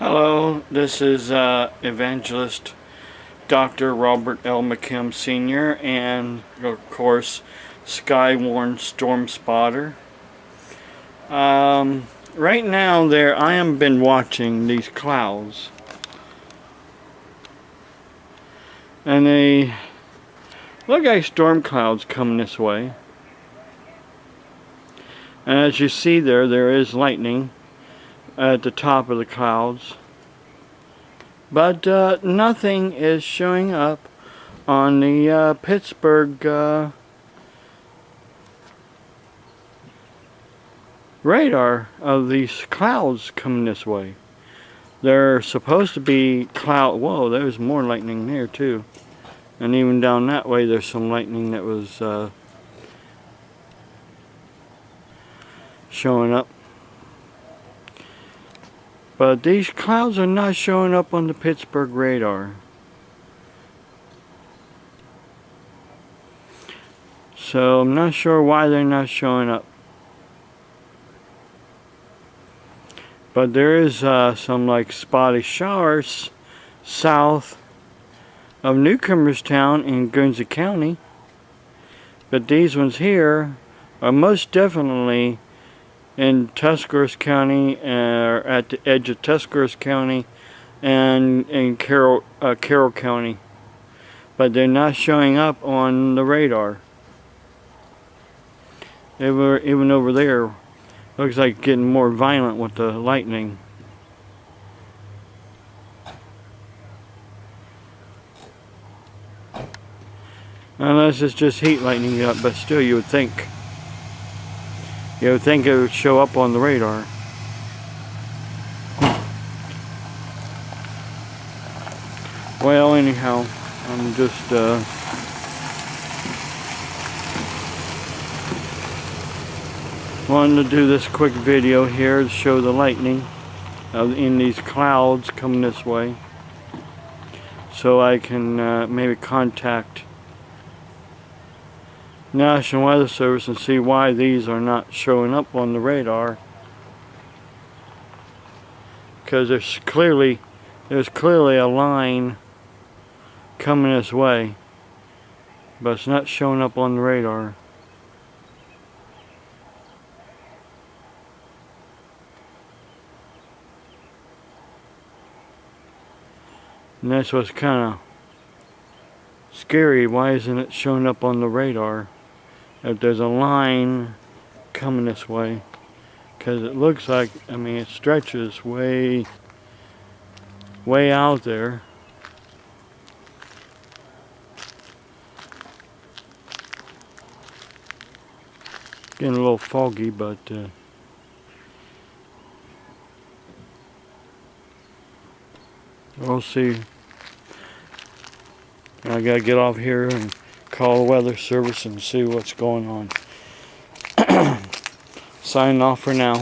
Hello, this is Evangelist Dr. Robert L. McKim Sr. and, of course, Skywarn Storm Spotter. Right now I am been watching these clouds, and they look like storm clouds coming this way. And as you see there is lightning at the top of the clouds, but nothing is showing up on the Pittsburgh radar of these clouds coming this way. They're supposed to be cloud. Whoa, there's more lightning there too, and even down that way there's some lightning that was showing up. But these clouds are not showing up on the Pittsburgh radar. So I'm not sure why they're not showing up. But there is some like spotty showers south of Newcomerstown in Guernsey County. But these ones here are most definitely in Tuscarawas County, at the edge of Tuscarawas County and in Carroll County, but they're not showing up on the radar. Even over there, looks like getting more violent with the lightning. Unless it's just heat lightning, but still you would think it would show up on the radar. Well, anyhow, I'm just wanting to do this quick video here to show the lightning in these clouds coming this way, so I can maybe contact National Weather Service and see why these are not showing up on the radar, because there's clearly a line coming this way, but it's not showing up on the radar. And that's what's kind of scary. Why isn't it showing up on the radar if there's a line coming this way? Because it looks like, I mean, it stretches way out there. Getting a little foggy, but we'll see. I gotta get off here and call the weather service and see what's going on. Signing off for now.